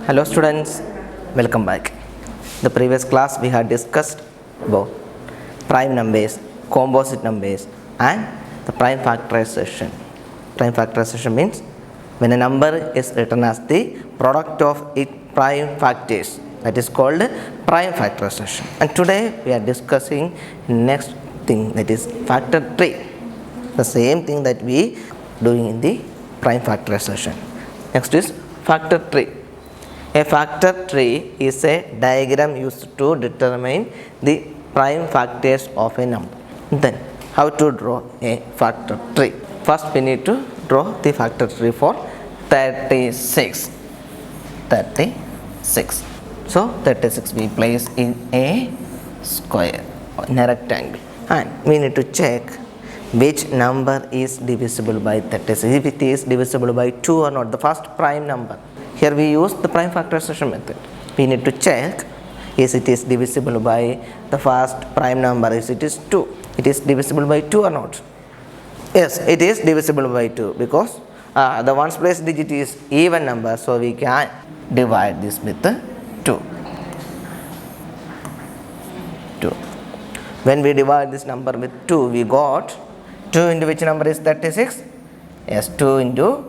Hello students, welcome back. The previous class we had discussed about prime numbers, composite numbers and the prime factorization. Prime factorization means when a number is written as the product of its prime factors, that is called prime factorization. And today we are discussing next thing, that is factor tree. The same thing that we doing in the prime factorization. Next is factor tree. A factor tree is a diagram used to determine the prime factors of a number. Then, how to draw a factor tree? First, we need to draw the factor tree for 36. 36. So, 36 we place in a square, in a rectangle. And we need to check which number is divisible by 36. If it is divisible by 2 or not, the first prime number. Here we use the prime factorization method. We need to check is it is divisible by the first prime number, is it is 2. It is divisible by 2 or not? Yes, it is divisible by 2 because the ones place digit is even number, so we can divide this with 2. When we divide this number with 2, we got 2 into which number is 36? Yes, 2 into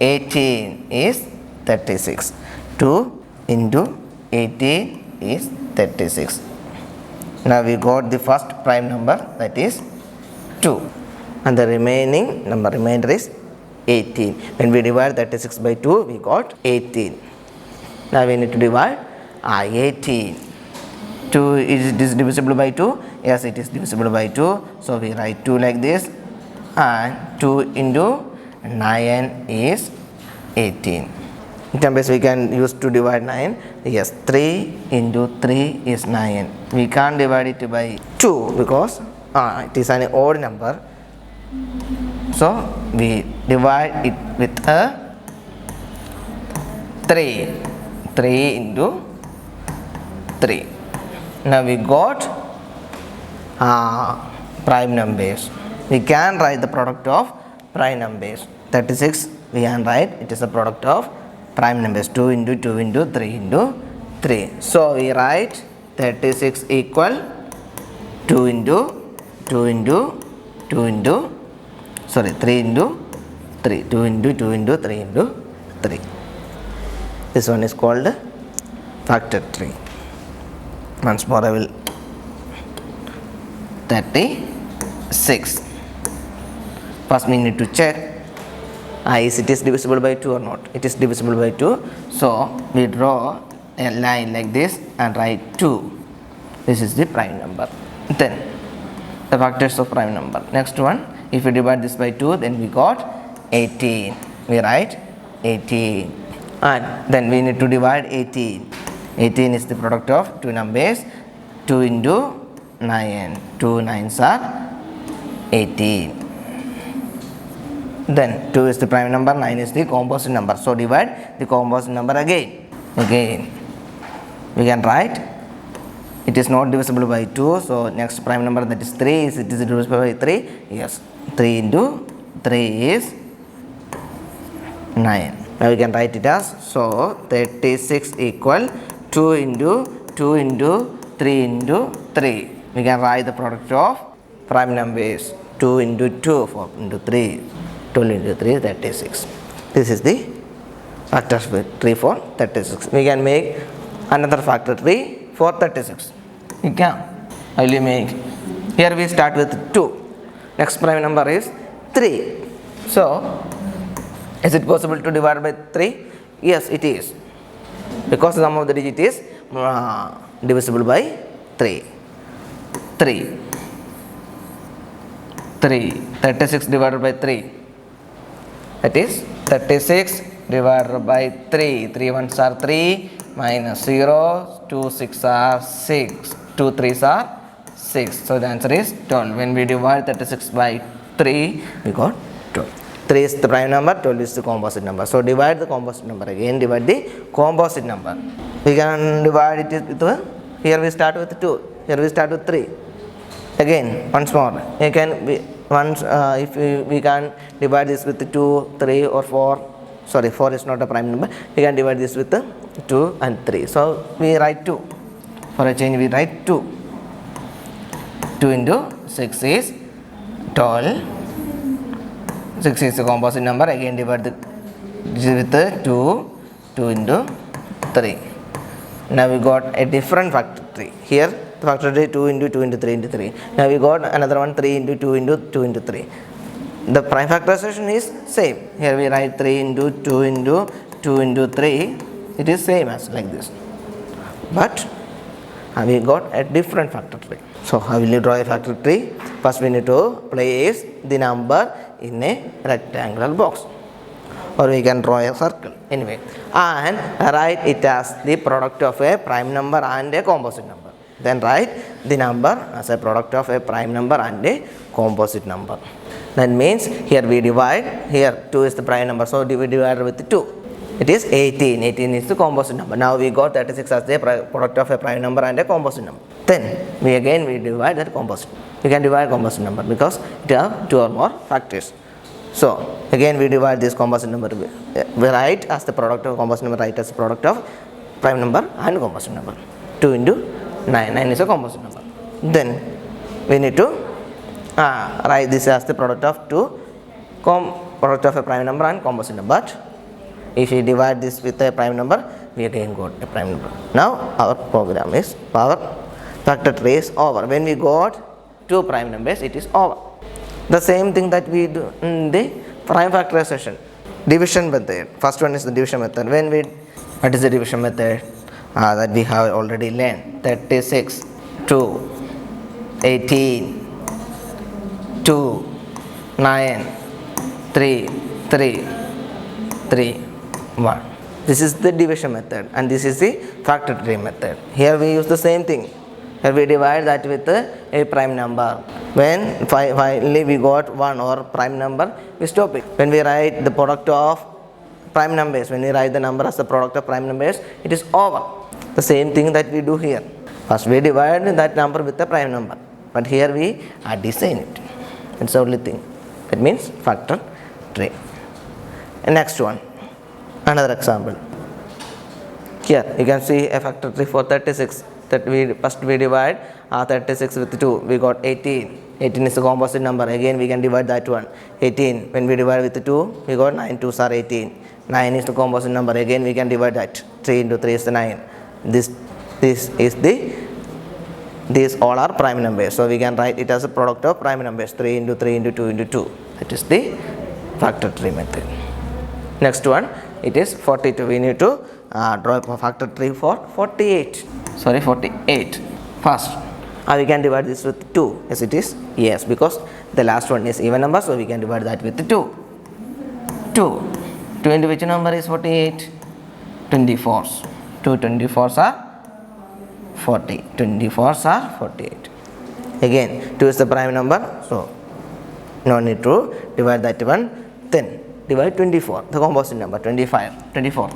18 is 36. 2 into 18 is 36. Now we got the first prime number, that is 2, and the remainder is 18. When we divide 36 by 2, we got 18. Now we need to divide 18. 2 is divisible by 2? Yes, it is divisible by 2. So we write 2 like this, and 2 into 9 is 18. Numbers we can use to divide 9. Yes, 3 into 3 is 9. We can't divide it by 2 because it is an odd number. So we divide it with a 3. 3 into 3. Now we got prime numbers. We can write the product of prime numbers. 36 we can write it is a product of prime numbers, 2 into 2 into 3 into 3. So we write 36 equal 2 into 2 into 2 into 3 into 3. 2 into 2 into 3 into 3. This one is called factor tree. Once more I will 36. First we need to check is it is divisible by 2 or not. It is divisible by 2. So we draw a line like this and write 2. This is the prime number. Then the factors of prime number. Next one, if we divide this by 2, then we got 18. We write 18. And then we need to divide 18. 18 is the product of two numbers. 2 into 9. 2 9s are 18. Then 2 is the prime number, 9 is the composite number. So divide the composite number again. We can write it is not divisible by 2. So next prime number, that is 3. Is it is divisible by 3? Yes. 3 into 3 is 9. Now we can write it as, so 36 equal 2 into 2 into 3 into 3. We can write the product of prime numbers. 2 into 2, 4 into 3. 12 into 3, 36. This is the factor tree for 36. We can make another factor tree for 36. We can. I will make. Here we start with 2. Next prime number is 3. So, is it possible to divide by 3? Yes, it is. Because the sum of the digit is divisible by 3. 3. 36 divided by 3. That is 36 divided by 3. 3 ones are 3 minus 0. 2 6 are 6. 2 3s are 6. So the answer is 12. When we divide 36 by 3, we got 12. 3 is the prime number, 12 is the composite number. So divide the composite number again. Divide the composite number. We can divide it with here we start with 2. Here we start with 3. Again, once more. You can once if we can divide this with 2, 3 or 4, sorry 4 is not a prime number, we can divide this with 2 and 3. So we write 2. For a change we write 2. 2 into 6 is 12. 6 is a composite number. Again divide with the 2. 2 into 3. Now we got a different factor tree. Here the factor tree 2 into 2 into 3 into 3. Now we got another one 3 into 2 into 2 into 3. The prime factorization is same. Here we write 3 into 2 into 2 into 3. It is same as like this. But we got a different factor tree. So how will you draw a factor tree? First we need to place the number in a rectangular box, or we can draw a circle anyway, and write it as the product of a prime number and a composite number. Then write the number as a product of a prime number and a composite number. That means here we divide, here 2 is the prime number, so we divide with 2. It is 18. 18 is the composite number. Now we got 36 as the product of a prime number and a composite number. Then we divide that composite. We can divide composite number because it have 2 or more factors. So again we divide this composite number. We write as the product of composite number, write as the product of prime number and composite number. 2 into 9. 9 is a composite number. Then we need to write this as the product of product of a prime number and composite number. But if we divide this with a prime number, we again got a prime number. Now our program is, our factor tree is over. When we got 2 prime numbers, it is over. The same thing that we do in the prime factorization. Division method. First one is the division method. What is the division method? That we have already learned. 36, 2, 18, 2, 9, 3, 3, 3, 1. This is the division method, and this is the factor tree method. Here we use the same thing. Here we divide that with a prime number. When finally we got 1 or prime number, we stop it. When we write the product of prime numbers, when we write the number as the product of prime numbers, it is over. The same thing that we do here. First we divide that number with a prime number, but here we design it. It's the only thing. That means factor tree. And next one, another example. Here you can see a factor tree for 36. That we divide 36 with 2. We got 18. 18 is a composite number. Again we can divide that one. 18. When we divide with 2, we got 9 2s are 18. 9 is the composite number. Again we can divide that. 3 into 3 is the 9. These all are prime numbers. So we can write it as a product of prime numbers. 3 into 3 into 2 into 2. That is the factor tree method. Next one, it is 42. We need to draw a factor tree for 48. First, we can divide this with 2. Yes, it is. Yes, because the last one is even number, so we can divide that with 2. 2 into which number is 48? 24s. 2 24s are 40. 24s are 48. Again, 2 is the prime number, so no need to divide that one. Then divide 24, the composite number, 24.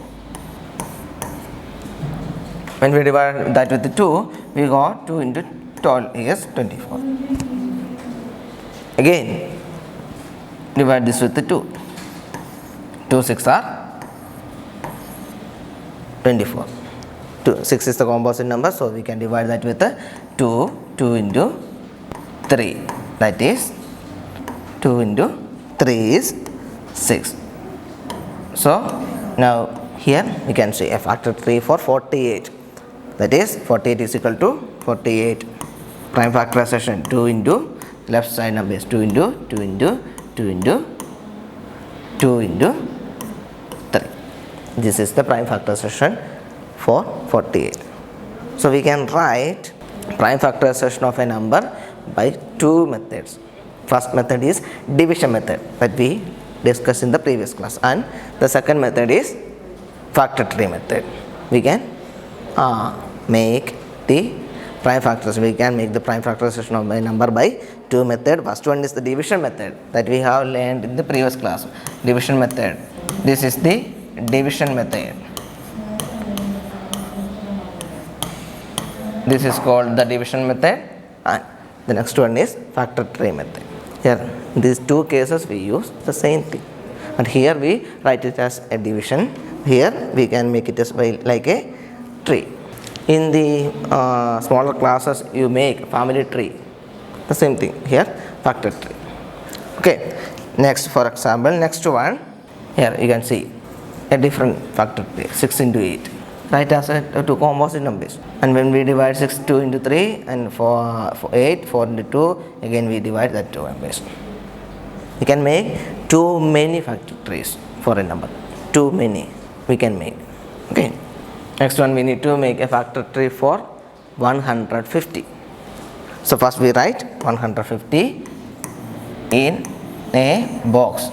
When we divide that with 2, we got 2 into 12 is 24. Again, divide this with 2. 2 6 are 24. 6 is the composite number, so we can divide that with 2. 2 into 3, that is 2 into 3 is 6. So now here we can see a factor tree for 48. That is 48 is equal to 48. Prime factorization 2 into left side number is 2 into 2 into 2 into 2 into 3. This is the prime factorization for 48. So we can write prime factorization of a number by 2 methods. First method is division method that we discussed in the previous class, and the second method is factor tree method. We can make the prime factorization. We can make the prime factorization of a number by 2 method. First one is the division method that we have learned in the previous class. Division method. This is the division method. This is called the division method, and the next one is factor tree method. Here in these 2 cases we use the same thing, and here we write it as a division Here we can make it as well like a tree. In the smaller classes you make family tree. The same thing here, factor tree. Okay, next, for example, next one, here you can see a different factor tree, 6 into 8. Write as two composite numbers, and when we divide 6 2 into 3 and for 8 4 into 2, again we divide that two numbers. We can make too many factor trees for a number, too many we can make. Okay, next one, we need to make a factor tree for 150. So first we write 150 in a box.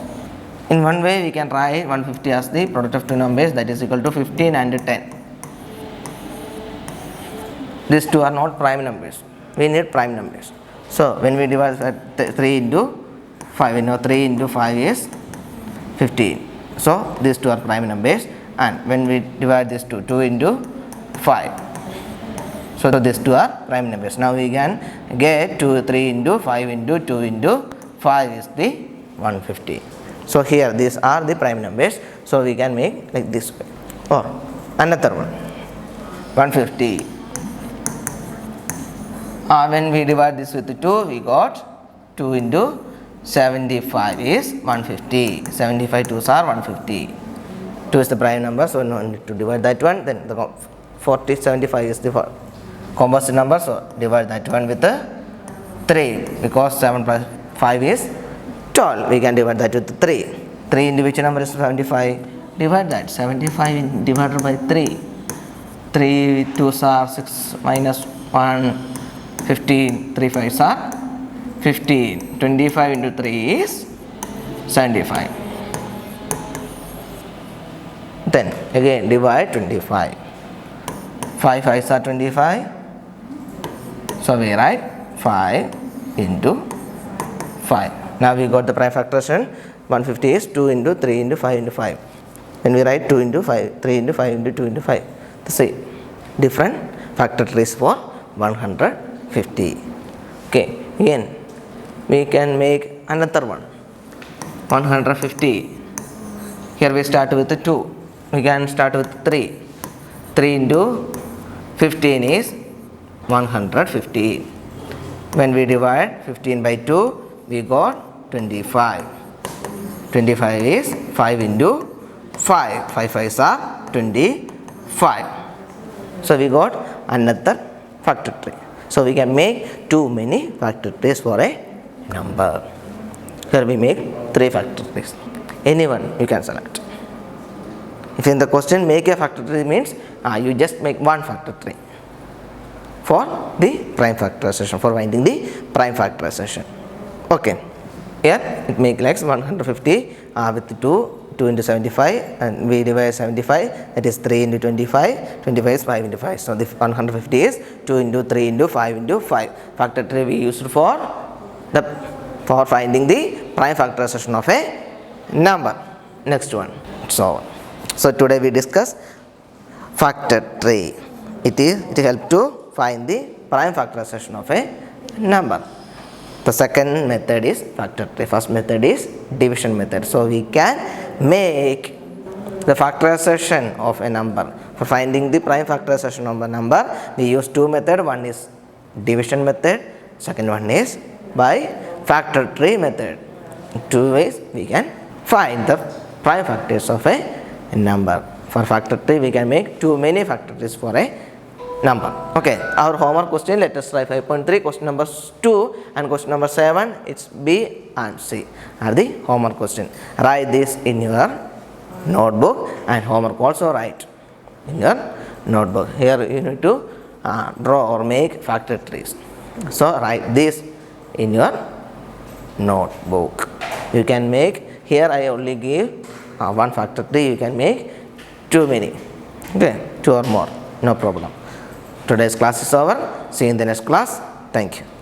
In one way we can write 150 as the product of two numbers, that is equal to 15 and 10. These two are not prime numbers, we need prime numbers. So when we divide 3 into 5, we know 3 into 5 is 15. So these two are prime numbers, and when we divide this 2 into 5, so these two are prime numbers. Now we can get 3 into 5 into 2 into 5 is the 150. So here these are the prime numbers, so we can make like this way. Or another one, 150. When we divide this with 2, we got 2 into 75 is 150. 75 2s are 150. 2 is the prime number, so no need to divide that one. Then the 75 is the composite number, so divide that one with 3, because 7 plus 5 is 12. We can divide that with 3. 3 into which number is 75? Divide that. 75 divided by 3. 3 2s are 6 minus 1, 15. 3 5s are 15. 25 into 3 is 75. Then again divide 25. 5 5s are 25. So we write 5 into 5. Now we got the prime factorization. 150 is 2 into 3 into 5 into 5. When we write 2 into 5, 3 into 5 into 2 into 5, the same. Different factor trees for 150. Okay, again we can make another one, 150. Here we start with 2. We can start with 3. 3 into 15 is 150. When we divide 15 by 2, we got 25. 25 is 5 into 5. 5 5s are 25. So we got another factor tree. So we can make too many factor trees for a number. Here we make 3 factor trees. Anyone you can select. If in the question make a factor tree means you just make one factor tree for the prime factorization, for finding the prime factorization. Okay, here it make like 150 with 2 into 75, and we divide 75, that is 3 into 25, 25 is 5 into 5. So the 150 is 2 into 3 into 5 into 5. Factor tree we used for finding the prime factorization of a number. Next one. So today we discuss factor tree. It helps to find the prime factorization of a number. The second method is factor tree. First method is division method. So we can make the factorization of a number. For finding the prime factorization of a number, we use two methods. One is division method, second one is by factor tree method. Two ways we can find the prime factors of a number. For factor tree we can make too many factor trees for a number. Okay, our homework question, let us try 5.3, question number 2 and question number 7, it's B and C are the homework question. Write this in your notebook, and homework also write in your notebook. Here you need to draw or make factor trees. So write this in your notebook. You can make, here I only give one factor tree, you can make too many, okay, 2 or more, no problem. Today's class is over. See you in the next class. Thank you.